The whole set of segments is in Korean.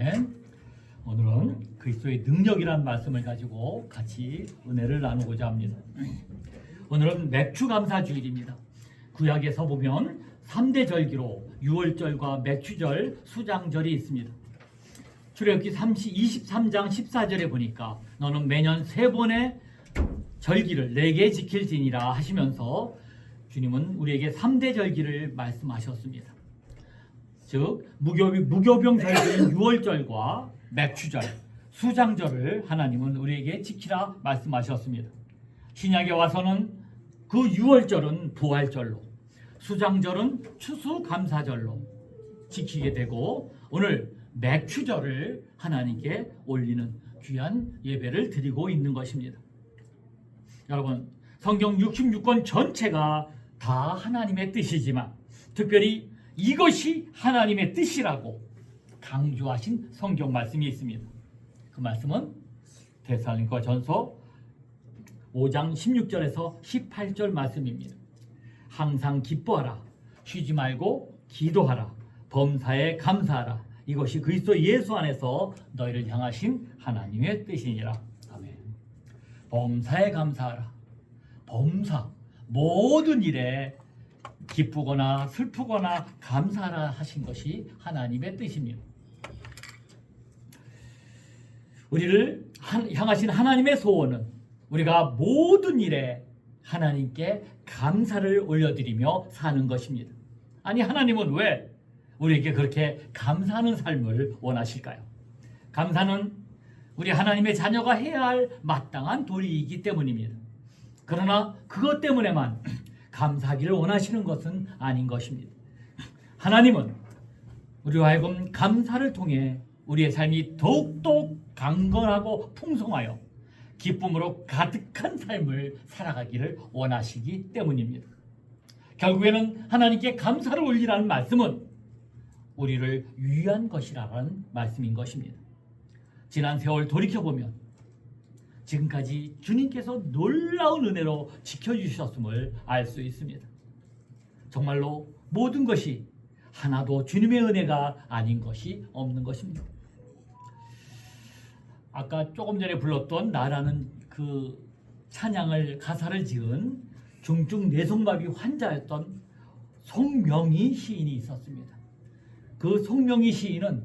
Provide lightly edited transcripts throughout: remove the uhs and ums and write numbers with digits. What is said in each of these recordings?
아멘. 오늘은 그리스도의 능력이라는 말씀을 가지고 같이 은혜를 나누고자 합니다. 오늘은 맥주감사주일입니다. 구약에서 보면 3대 절기로 유월절과 맥주절, 수장절이 있습니다. 출애굽기 23장 14절에 보니까 너는 매년 3번의 절기를 내게 지킬지니라 하시면서 주님은 우리에게 3대 절기를 말씀하셨습니다. 즉 무교병 절기인 유월절과 맥주절, 수장절을 하나님은 우리에게 지키라 말씀하셨습니다. 신약에 와서는 그 유월절은 부활절로, 수장절은 추수감사절로 지키게 되고 오늘 맥주절을 하나님께 올리는 귀한 예배를 드리고 있는 것입니다. 여러분, 성경 66권 전체가 다 하나님의 뜻이지만 특별히 이것이 하나님의 뜻이라고 강조하신 성경 말씀이 있습니다. 그 말씀은 데살로니가 전서 5장 16절에서 18절 말씀입니다. 항상 기뻐하라, 쉬지 말고 기도하라, 범사에 감사하라. 이것이 그리스도 예수 안에서 너희를 향하신 하나님의 뜻이니라. 아멘. 범사에 감사하라. 범사, 모든 일에 기쁘거나 슬프거나 감사하라 하신 것이 하나님의 뜻입니다. 우리를 향하신 하나님의 소원은 우리가 모든 일에 하나님께 감사를 올려드리며 사는 것입니다. 아니, 하나님은 왜 우리에게 그렇게 감사하는 삶을 원하실까요? 감사는 우리 하나님의 자녀가 해야 할 마땅한 도리이기 때문입니다. 그러나 그것 때문에만 감사하기를 원하시는 것은 아닌 것입니다. 하나님은 우리와 하여금 감사를 통해 우리의 삶이 더욱더 강건하고 풍성하여 기쁨으로 가득한 삶을 살아가기를 원하시기 때문입니다. 결국에는 하나님께 감사를 올리라는 말씀은 우리를 위한 것이라는 말씀인 것입니다. 지난 세월 돌이켜보면 지금까지 주님께서 놀라운 은혜로 지켜주셨음을 알 수 있습니다. 정말로 모든 것이 하나도 주님의 은혜가 아닌 것이 없는 것입니다. 아까 조금 전에 불렀던 나라는 그 찬양을 가사를 지은 중증 뇌성마비 환자였던 송명희 시인이 있었습니다. 그 송명희 시인은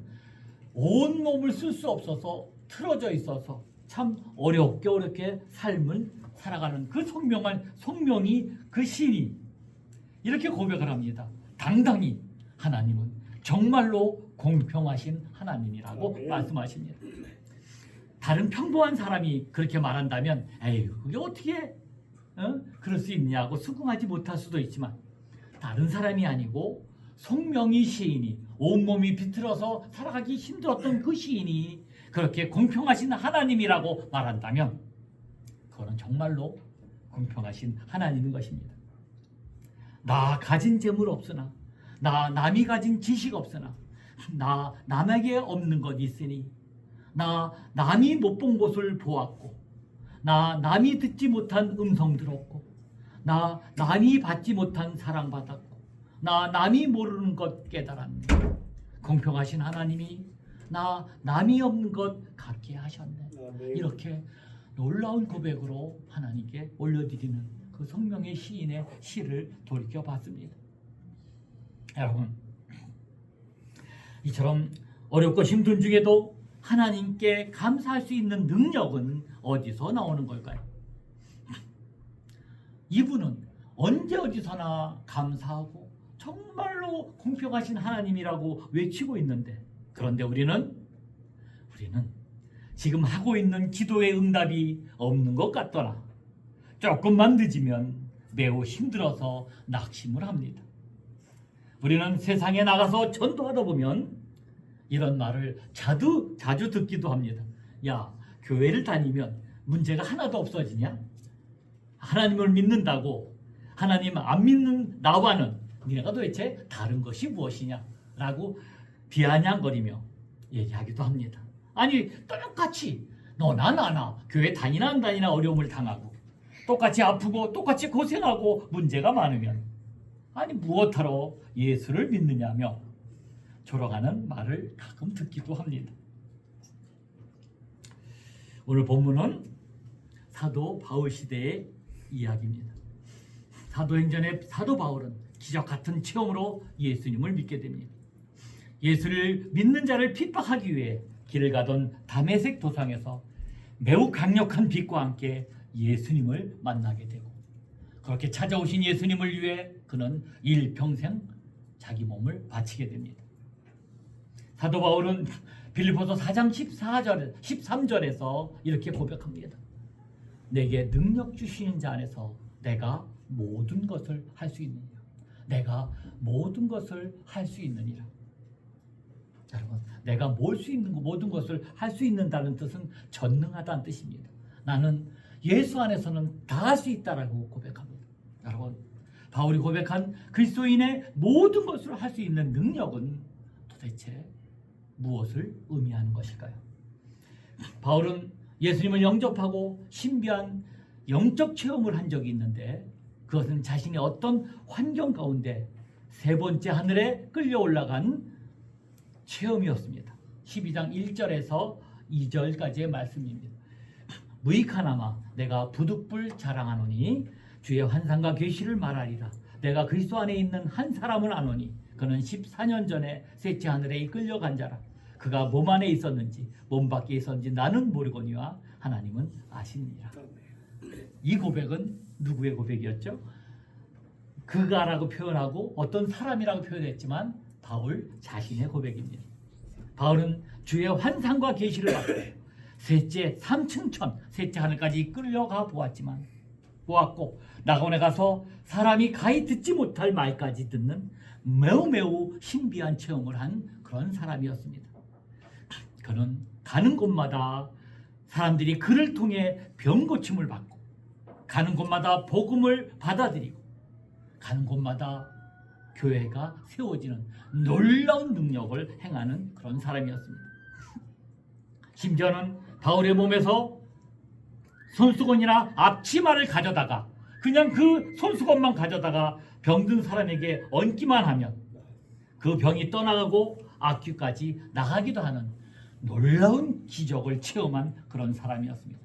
온 몸을 쓸 수 없어서 틀어져 있어서 참 어렵게 삶을 살아가는 그 송명희 그 시인이 이렇게 고백을 합니다. 당당히 하나님은 정말로 공평하신 하나님이라고 말씀하십니다. 다른 평범한 사람이 그렇게 말한다면 에이, 그게 어떻게 그럴 수 있냐고 수긍하지 못할 수도 있지만 다른 사람이 아니고 송명희 시인이 온몸이 비틀어서 살아가기 힘들었던 그 시인이 그렇게 공평하신 하나님이라고 말한다면 그거는 정말로 공평하신 하나님인 것입니다. 나 가진 재물 없으나, 나 남이 가진 지식 없으나, 나 남에게 없는 것 있으니, 나 남이 못 본 곳을 보았고, 나 남이 듣지 못한 음성 들었고, 나 남이 받지 못한 사랑 받았고, 나 남이 모르는 것 깨달았네. 공평하신 하나님이 나 남이 없는 것 갖게 하셨네. 이렇게 놀라운 고백으로 하나님께 올려드리는 그 송명의 시인의 시를 돌이켜봤습니다. 여러분, 이처럼 어렵고 힘든 중에도 하나님께 감사할 수 있는 능력은 어디서 나오는 걸까요? 이분은 언제 어디서나 감사하고 정말로 공평하신 하나님이라고 외치고 있는데, 그런데 우리는 지금 하고 있는 기도의 응답이 없는 것 같더라. 조금만 늦으면 매우 힘들어서 낙심을 합니다. 우리는 세상에 나가서 전도하다 보면 이런 말을 자주 듣기도 합니다. 야, 교회를 다니면 문제가 하나도 없어지냐? 하나님을 믿는다고 하나님 안 믿는 나와는 니네가 도대체 다른 것이 무엇이냐? 라고 비아냥거리며 얘기하기도 합니다. 아니, 똑같이 너나 나나 교회 다니나 안 다니나 어려움을 당하고 똑같이 아프고 똑같이 고생하고 문제가 많으면 아니 무엇하러 예수를 믿느냐며 졸아가는 말을 가끔 듣기도 합니다. 오늘 본문은 사도 바울 시대의 이야기입니다. 사도행전의 사도 바울은 기적 같은 체험으로 예수님을 믿게 됩니다. 예수를 믿는 자를 핍박하기 위해 길을 가던 다메섹 도상에서 매우 강력한 빛과 함께 예수님을 만나게 되고, 그렇게 찾아오신 예수님을 위해 그는 일평생 자기 몸을 바치게 됩니다. 사도 바울은 빌립보서 4장 13절에서 이렇게 고백합니다. 내게 능력 주시는 자 안에서 내가 모든 것을 할 수 있느니라. 내가 모든 것을 할 수 있느니라. 여러분, 내가 모든 것을 할 수 있는다는 뜻은 전능하다는 뜻입니다. 나는 예수 안에서는 다 할 수 있다라고 고백합니다. 여러분, 바울이 고백한 그리스도인의 모든 것을 할 수 있는 능력은 도대체 무엇을 의미하는 것일까요? 바울은 예수님을 영접하고 신비한 영적 체험을 한 적이 있는데, 그것은 자신의 어떤 환경 가운데 세 번째 하늘에 끌려 올라간 체험이었습니다. 12장 1절에서 2절까지의 말씀입니다. 무익하나마 내가 부득불 자랑하노니 주의 환상과 계시를 말하리라. 내가 그리스도 안에 있는 한 사람을 아노니 그는 14년 전에 셋째 하늘에 이끌려간 자라. 그가 몸 안에 있었는지 몸 밖에 있었는지 나는 모르거니와 하나님은 아시니라. 이 고백은 누구의 고백이었죠? 그가라고 표현하고 어떤 사람이라고 표현했지만 바울 자신의 고백입니다. 바울은 주의 환상과 계시를 받고 셋째 3층천 셋째 하늘까지 끌려가 보았고 낙원에 가서 사람이 가히 듣지 못할 말까지 듣는 매우 신비한 체험을 한 그런 사람이었습니다. 그는 가는 곳마다 사람들이 그를 통해 병 고침을 받고, 가는 곳마다 복음을 받아들이고, 가는 곳마다 교회가 세워지는 놀라운 능력을 행하는 그런 사람이었습니다. 심지어는 바울의 몸에서 손수건이나 앞치마를 가져다가 그냥 그 손수건만 가져다가 병든 사람에게 얹기만 하면 그 병이 떠나가고 악귀까지 나가기도 하는 놀라운 기적을 체험한 그런 사람이었습니다.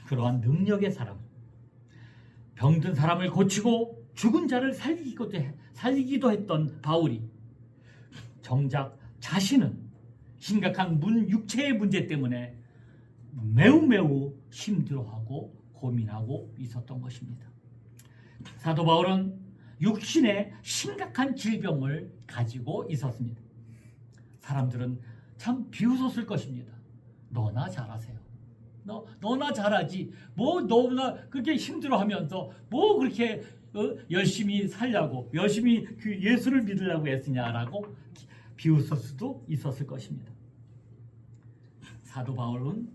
그러한 능력의 사람, 병든 사람을 고치고 죽은 자를 살리기도 했던 바울이 정작 자신은 심각한 육체의 문제 때문에 매우 힘들어하고 고민하고 있었던 것입니다. 사도 바울은 육신의 심각한 질병을 가지고 있었습니다. 사람들은 참 비웃었을 것입니다. 너나 잘하세요. 너나 잘하지. 뭐 너나 그렇게 힘들어하면서 뭐 그렇게 열심히 살려고, 열심히 그 예수를 믿으려고 애쓰냐라고 비웃을 수도 있었을 것입니다. 사도 바울은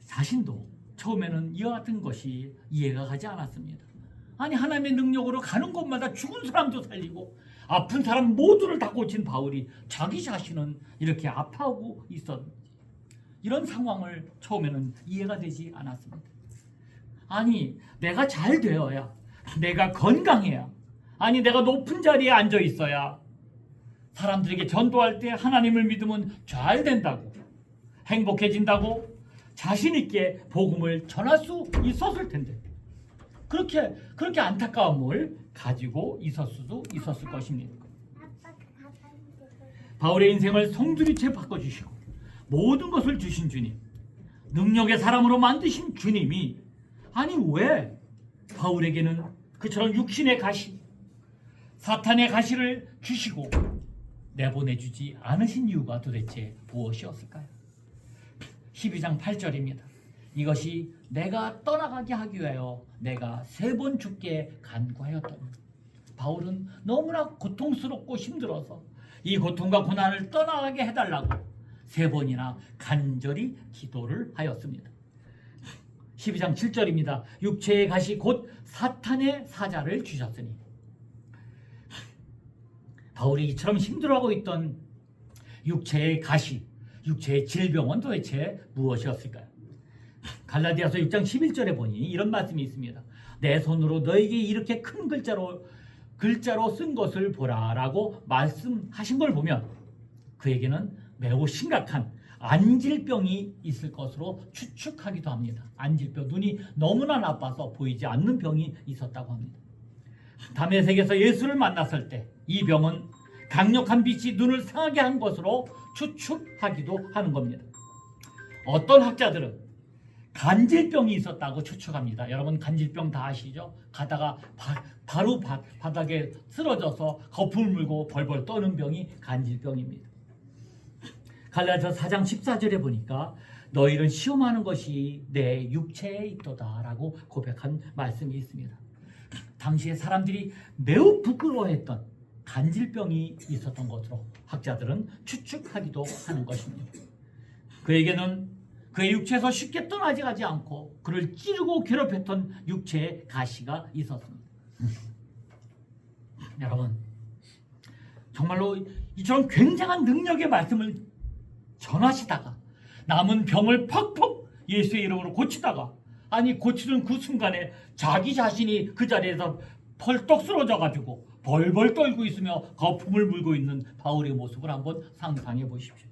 자신도 처음에는 이와 같은 것이 이해가 가지 않았습니다. 아니, 하나님의 능력으로 가는 곳마다 죽은 사람도 살리고 아픈 사람 모두를 다 고친 바울이 자기 자신은 이렇게 아파하고 있었는지, 이런 상황을 처음에는 이해가 되지 않았습니다. 아니, 내가 잘 되어야, 내가 건강해야, 아니 내가 높은 자리에 앉아 있어야 사람들에게 전도할 때 하나님을 믿으면 잘 된다고, 행복해진다고 자신 있게 복음을 전할 수 있었을 텐데, 그렇게 안타까움을 가지고 있었을 것입니다. 바울의 인생을 송두리째 바꿔주시고 모든 것을 주신 주님, 능력의 사람으로 만드신 주님이 아니 왜 바울에게는 그처럼 육신의 가시, 사탄의 가시를 주시고 내보내주지 않으신 이유가 도대체 무엇이었을까요? 12장 8절입니다. 이것이 내가 떠나가게 하기 위하여 내가 3번 죽게 간구하였더니, 바울은 너무나 고통스럽고 힘들어서 이 고통과 고난을 떠나가게 해달라고 3번이나 간절히 기도를 하였습니다. 12장 7절입니다. 육체의 가시 곧 사탄의 사자를 주셨으니, 바울이 이처럼 힘들어하고 있던 육체의 가시, 육체의 질병은 도대체 무엇이었을까요? 갈라디아서 6장 11절에 보니 이런 말씀이 있습니다. 내 손으로 너에게 이렇게 큰 글자로 쓴 것을 보라 라고 말씀하신 걸 보면 그에게는 매우 심각한, 안질병이 있을 것으로 추측하기도 합니다. 안질병, 눈이 너무나 나빠서 보이지 않는 병이 있었다고 합니다. 담에색에서 예수를 만났을 때 이 병은 강력한 빛이 눈을 상하게 한 것으로 추측하기도 하는 겁니다. 어떤 학자들은 간질병이 있었다고 추측합니다. 여러분 간질병 다 아시죠? 가다가 바로 바닥에 쓰러져서 거품을 물고 벌벌 떠는 병이 간질병입니다. 갈라디아서 4장 14절에 보니까 너희를 시험하는 것이 내 육체에 있도다 라고 고백한 말씀이 있습니다. 당시에 사람들이 매우 부끄러워했던 간질병이 있었던 것으로 학자들은 추측하기도 하는 것입니다. 그에게는 그의 육체에서 쉽게 떠나지 않고 그를 찌르고 괴롭혔던 육체의 가시가 있었습니다. 여러분, 정말로 이처럼 굉장한 능력의 말씀을 전하시다가 남은 병을 팍팍 예수의 이름으로 고치다가, 아니 고치는 그 순간에 자기 자신이 그 자리에서 펄떡 쓰러져 가지고 벌벌 떨고 있으며 거품을 물고 있는 바울의 모습을 한번 상상해 보십시오.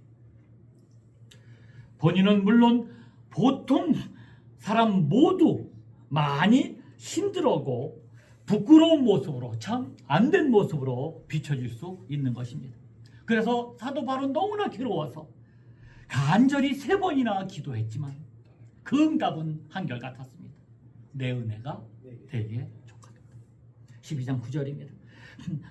본인은 물론 보통 사람 모두 많이 힘들어하고 부끄러운 모습으로, 참 안된 모습으로 비춰질 수 있는 것입니다. 그래서 사도 바울은 너무나 괴로워서 간절히 3번이나 기도했지만 그 응답은 한결같았습니다. 내 은혜가 내게 족하도다. 12장 9절입니다.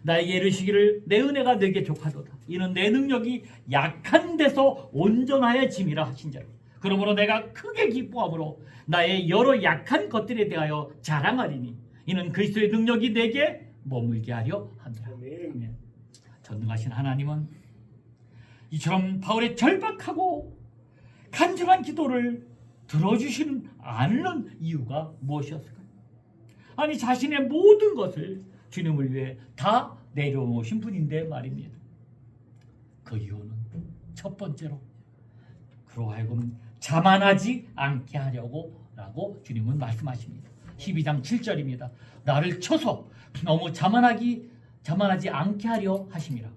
나에게 이르시기를 내 은혜가 내게 족하도다. 이는 내 능력이 약한 데서 온전하여 짐이라 하신지라. 그러므로 내가 크게 기뻐함으로 나의 여러 약한 것들에 대하여 자랑하리니 이는 그리스도의 능력이 내게 머물게 하려 함이라. 아멘. 전능하신 하나님은 이처럼 바울의 절박하고 간절한 기도를 들어주시는 않는 이유가 무엇이었을까요? 아니 자신의 모든 것을 주님을 위해 다 내려놓으신 분인데 말입니다. 그 이유는 첫 번째로 그로 하여금 자만하지 않게 하려고 라고 주님은 말씀하십니다. 12장 7절입니다. 나를 쳐서 너무 자만하지 않게 하려 하심이라.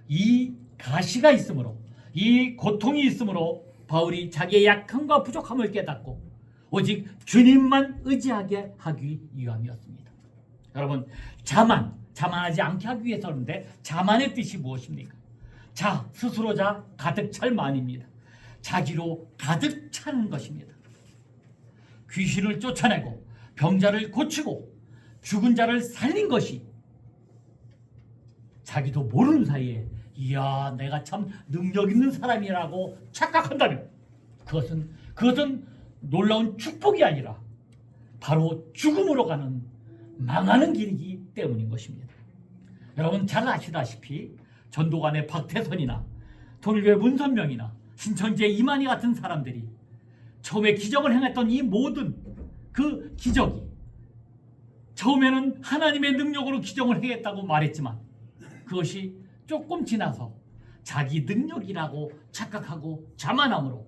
이 가시가 있으므로, 이 고통이 있으므로 바울이 자기의 약함과 부족함을 깨닫고 오직 주님만 의지하게 하기 위함이었습니다. 여러분, 자만하지 않게 하기 위해서인데 자만의 뜻이 무엇입니까? 스스로 가득 찰 만입니다. 자기로 가득 차는 것입니다. 귀신을 쫓아내고 병자를 고치고 죽은 자를 살린 것이 자기도 모르는 사이에 이야 내가 참 능력 있는 사람이라고 착각한다면 그것은 놀라운 축복이 아니라 바로 죽음으로 가는 망하는 길이기 때문인 것입니다. 여러분 잘 아시다시피 전도관의 박태선이나 통일교의 문선명이나 신천지의 이만희 같은 사람들이 처음에 기적을 행했던 이 모든 그 기적이 처음에는 하나님의 능력으로 기적을 행했다고 말했지만 그것이 조금 지나서 자기 능력이라고 착각하고 자만함으로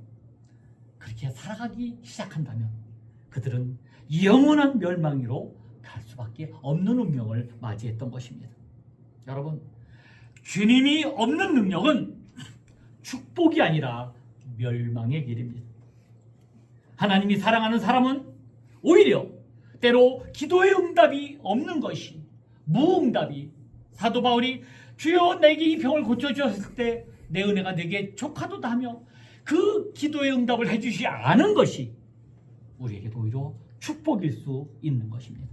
그렇게 살아가기 시작한다면 그들은 영원한 멸망으로 갈 수밖에 없는 운명을 맞이했던 것입니다. 여러분, 주님이 없는 능력은 축복이 아니라 멸망의 길입니다. 하나님이 사랑하는 사람은 오히려 때로 기도의 응답이 없는 것이 무응답이, 사도 바울이 주여 내게 이 병을 고쳐주셨을 때 내 은혜가 내게 족하도다 하며 그 기도의 응답을 해주시 않은 것이 우리에게도 오히려 축복일 수 있는 것입니다.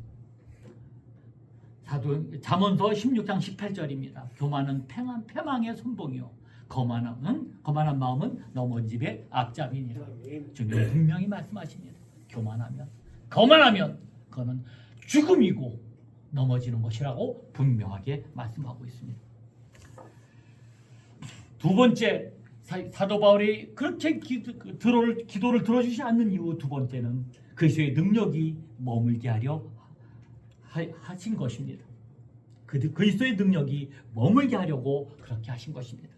잠언서 16장 18절입니다. 교만은 패망의 선봉이요 거만한 마음은 넘어진 집의 앞잡이니라. 주님은 분명히 말씀하십니다. 거만하면 그거는 죽음이고 넘어지는 것이라고 분명하게 말씀하고 있습니다. 두 번째, 사도 바울이 그렇게 기도를 들어주지 않는 이유 두 번째는 그리스도의 능력이 머물게 하려 하신 것입니다. 그리스도의 능력이 머물게 하려고 그렇게 하신 것입니다.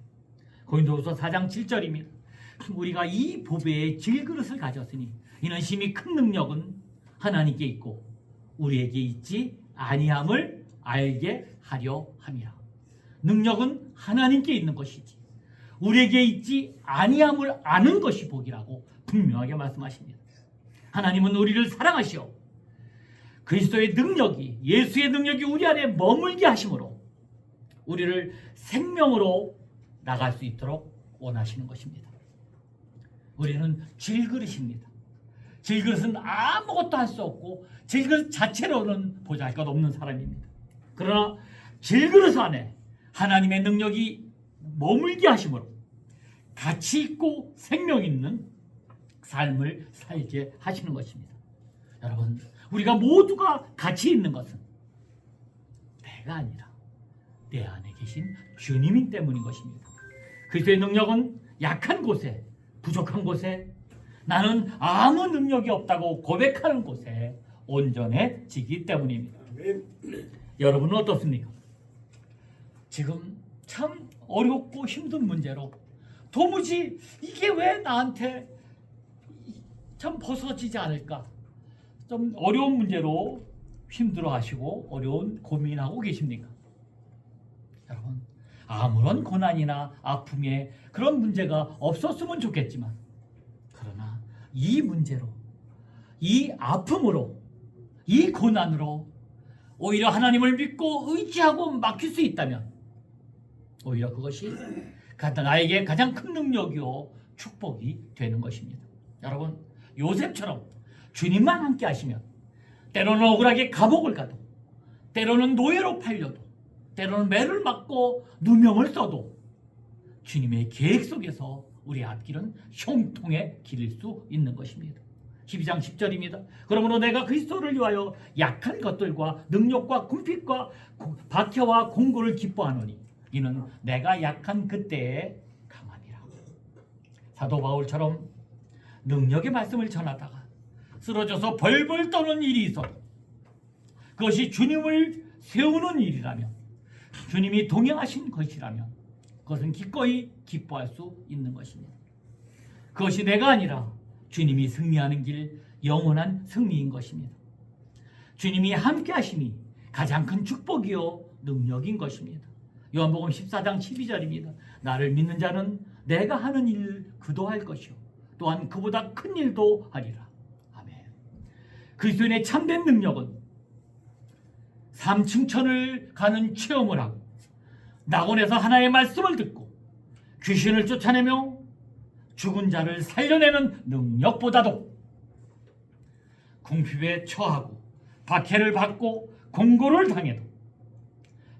고린도후서 4장 7절입니다. 우리가 이 보배의 질그릇을 가졌으니 이는 심히 큰 능력은 하나님께 있고 우리에게 있지 아니함을 알게 하려 함이라. 능력은 하나님께 있는 것이지 우리에게 있지 아니함을 아는 것이 복이라고 분명하게 말씀하십니다. 하나님은 우리를 사랑하시어 그리스도의 능력이, 예수의 능력이 우리 안에 머물게 하심으로 우리를 생명으로 나갈 수 있도록 원하시는 것입니다. 우리는 질그릇입니다. 질그릇은 아무것도 할 수 없고 질그릇 자체로는 보잘것 없는 사람입니다. 그러나 질그릇 안에 하나님의 능력이 머물게 하심으로 가치 있고 생명 있는 삶을 살게 하시는 것입니다. 여러분, 우리가 모두가 가치 있는 것은 내가 아니라 내 안에 계신 주님 때문인 것입니다. 그리스도의 능력은 약한 곳에, 부족한 곳에, 나는 아무 능력이 없다고 고백하는 곳에 온전해지기 때문입니다. 여러분은 어떻습니까? 지금 참 어렵고 힘든 문제로 도무지 이게 왜 나한테 참 벗어지지 않을까? 좀 어려운 문제로 힘들어하시고 어려운 고민하고 계십니까? 여러분, 아무런 고난이나 아픔에 그런 문제가 없었으면 좋겠지만, 그러나 이 문제로, 이 아픔으로, 이 고난으로 오히려 하나님을 믿고 의지하고 맡길 수 있다면 오히려 그것이 나에게 가장 큰 능력이요 축복이 되는 것입니다. 여러분, 요셉처럼 주님만 함께 하시면 때로는 억울하게 감옥을 가도, 때로는 노예로 팔려도, 때로는 매를 맞고 누명을 써도 주님의 계획 속에서 우리 앞길은 형통의 길일 수 있는 것입니다. 12장 10절입니다. 그러므로 내가 그리스도를 위하여 약한 것들과 능력과 궁핍과 박해와 공고를 기뻐하노니 이는 내가 약한 그때에 강함이라. 사도 바울처럼 능력의 말씀을 전하다가 쓰러져서 벌벌 떠는 일이 있어도 그것이 주님을 세우는 일이라면, 주님이 동행하신 것이라면 그것은 기꺼이 기뻐할 수 있는 것입니다. 그것이 내가 아니라 주님이 승리하는 길, 영원한 승리인 것입니다. 주님이 함께 하심이 가장 큰 축복이요 능력인 것입니다. 요한복음 14장 12절입니다. 나를 믿는 자는 내가 하는 일 그도 할 것이요 또한 그보다 큰 일도 하리라. 아멘. 그리스도인의 참된 능력은 삼층천을 가는 체험을 하고 낙원에서 하나의 말씀을 듣고 귀신을 쫓아내며 죽은 자를 살려내는 능력보다도 궁핍에 처하고 박해를 받고 공고를 당해도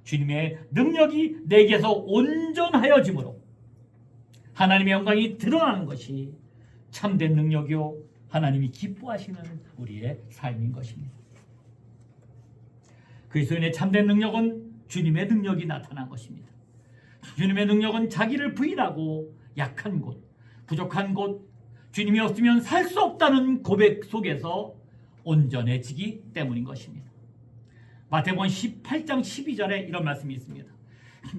주님의 능력이 내게서 온전하여짐으로 하나님의 영광이 드러나는 것이 참된 능력이요 하나님이 기뻐하시는 우리의 삶인 것입니다. 그리스도인의 참된 능력은 주님의 능력이 나타난 것입니다. 주님의 능력은 자기를 부인하고 약한 곳, 부족한 곳, 주님이 없으면 살 수 없다는 고백 속에서 온전해지기 때문인 것입니다. 마태복음 18장 12절에 이런 말씀이 있습니다.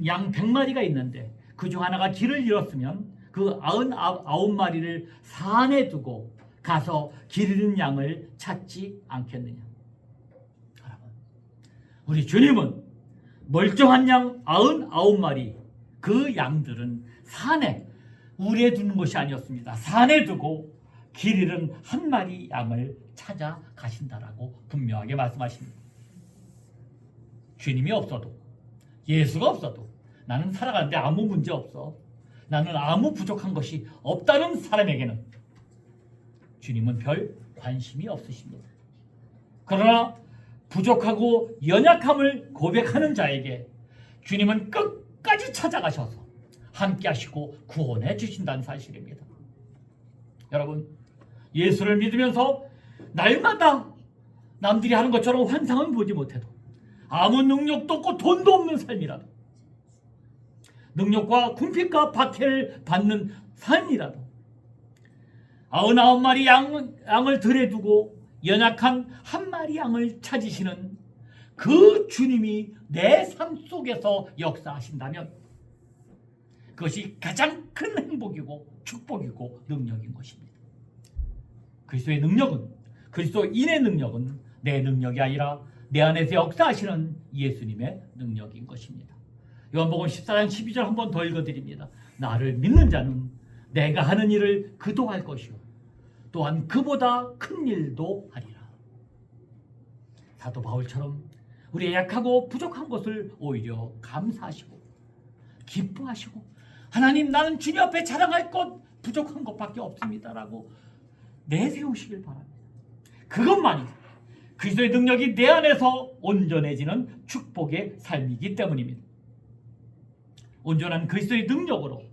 양 100마리가 있는데 그중 하나가 길을 잃었으면 그 99마리를 산에 두고 가서 길 잃은 양을 찾지 않겠느냐. 여러분, 우리 주님은 멀쩡한 양 99마리, 그 양들은 산에 우리에 두는 것이 아니었습니다. 산에 두고 길 잃은 한 마리 양을 찾아 가신다라고 분명하게 말씀하십니다. 주님이 없어도, 예수가 없어도 나는 살아가는데 아무 문제 없어, 나는 아무 부족한 것이 없다는 사람에게는 주님은 별 관심이 없으십니다. 그러나 부족하고 연약함을 고백하는 자에게 주님은 끝까지 찾아가셔서 함께 하시고 구원해 주신다는 사실입니다. 여러분, 예수를 믿으면서 날마다 남들이 하는 것처럼 환상은 보지 못해도, 아무 능력도 없고 돈도 없는 삶이라도, 능력과 궁핍과 박해를 받는 삶이라도 99마리 양을 들에 두고 연약한 한 마리 양을 찾으시는 그 주님이 내 삶 속에서 역사하신다면 그것이 가장 큰 행복이고 축복이고 능력인 것입니다. 그리스도의 능력은, 그리스도인의 능력은 내 능력이 아니라 내 안에서 역사하시는 예수님의 능력인 것입니다. 요한복음 14장 12절 한 번 더 읽어드립니다. 나를 믿는 자는 내가 하는 일을 그도 할 것이요 또한 그보다 큰 일도 하리라. 사도 바울처럼 우리의 약하고 부족한 것을 오히려 감사하시고 기뻐하시고 하나님 나는 주님 앞에 자랑할 것 부족한 것밖에 없습니다라고 내세우시길 바랍니다. 그것만이 그리스도의 능력이 내 안에서 온전해지는 축복의 삶이기 때문입니다. 온전한 그리스도의 능력으로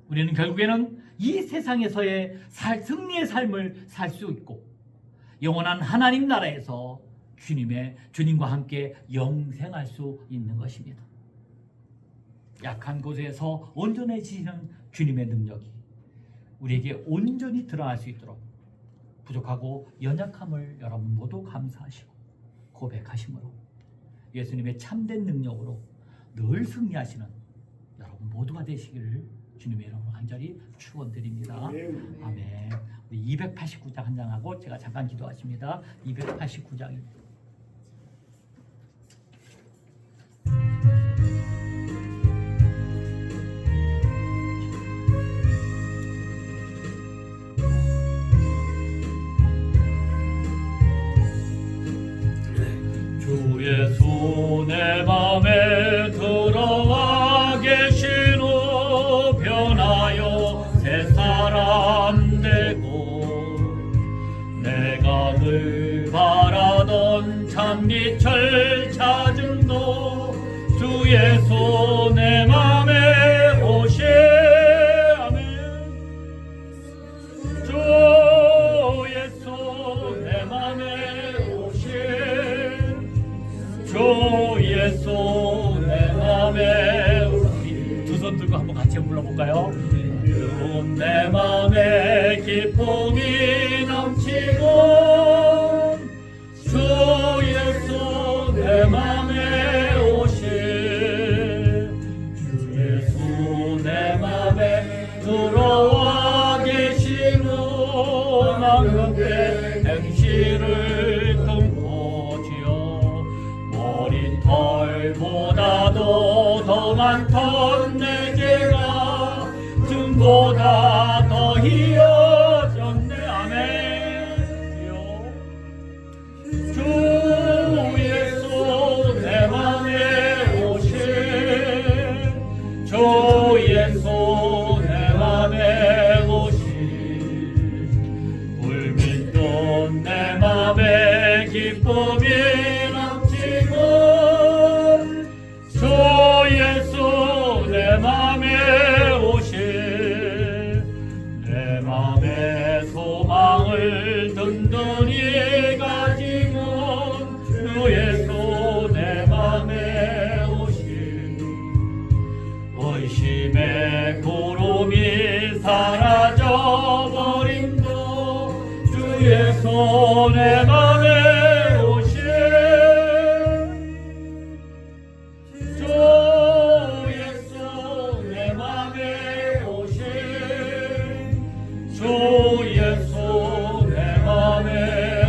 우리는 결국에는 이 세상에서의 승리의 삶을 살 수 있고 영원한 하나님 나라에서 주님과 함께 영생할 수 있는 것입니다. 약한 곳에서 온전해지는 주님의 능력이 우리에게 온전히 드러날 수 있도록 부족하고 연약함을 여러분 모두 감사하시고 고백하심으로 예수님의 참된 능력으로 늘 승리하시는 여러분 모두가 되시기를 주님의 이름으로 간절히 축원드립니다. 아멘. 우리 289장 한 장하고 제가 잠깐 기도하십니다. 289장입니다. 주의 손에 맘에 들어와 계시로 변하여 새 사람 되고 내가 늘 바라던 참빛을 찾음도 주의 손에 맘에 오시 주의 손에 맘에 오시 주의 손에 맘에 우리 두 손 들고 한번 같이 불러볼까요? 내 맘에 기쁨이 넘치고 주의 손에 맘에 오신 주의 손에 맘에 들어와 계시고 망각의 행실을 끊고지요 머리털보다도 더 많던 내 죄가 등보다 더 희어졌네. 아멘요. 주의 손에 맘에 오신 주의 손에 맘에 오신 불밀던 내 맘에 기쁨이 넘치고 주의 손에 맘에 오신 내 맘의 소망을 든든히 가지고 주의 손에 맘에 오신 의심의 구름이 사라져버림도 주의 손에 맘에 오신 주의 손에 맘에 오신 주의 손에 맘에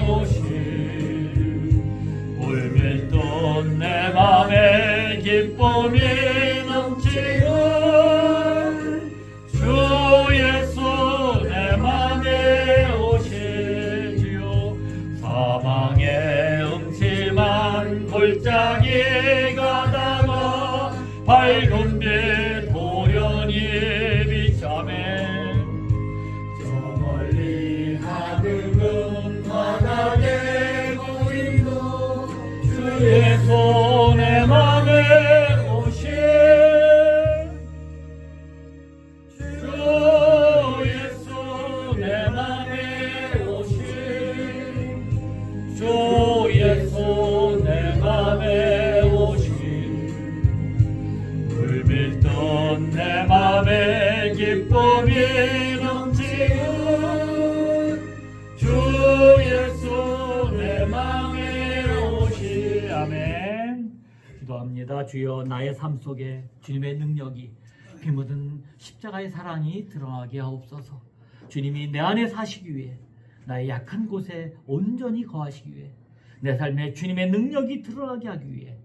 오신 울밀던 내 맘에 기쁨이 넘치고 주의 손에 맘에 오시지요 사망의 음침한 골짜기 가다가 밝은 빛 도련히 비참해 저 멀리 하늘은 바다에 보이고 주의 손에 맘에 오신 주의 손에 맘에 오신 주의 손에 맘에 오신 물밀던 내 맘에 기쁨이 넘치고 주의 손에 맘에 오시 아멘. 기도합니다. 주여 나의 삶 속에 주님의 능력이 피 묻은 십자가의 사랑이 드러나게 하옵소서. 주님이 내 안에 사시기 위해 나의 약한 곳에 온전히 거하시기 위해 내 삶에 주님의 능력이 드러나게 하기 위해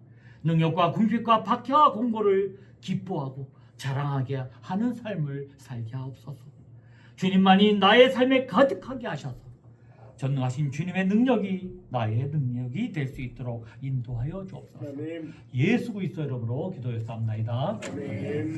능력과 궁핍과 박해와 공고를 기뻐하고 자랑하게 하는 삶을 살게 하옵소서. 주님만이 나의 삶에 가득하게 하셔서 전능하신 주님의 능력이 나의 능력이 될 수 있도록 인도하여 주옵소서. 아멘. 예수 그리스도 이름으로 기도했사옵나이다. 아멘.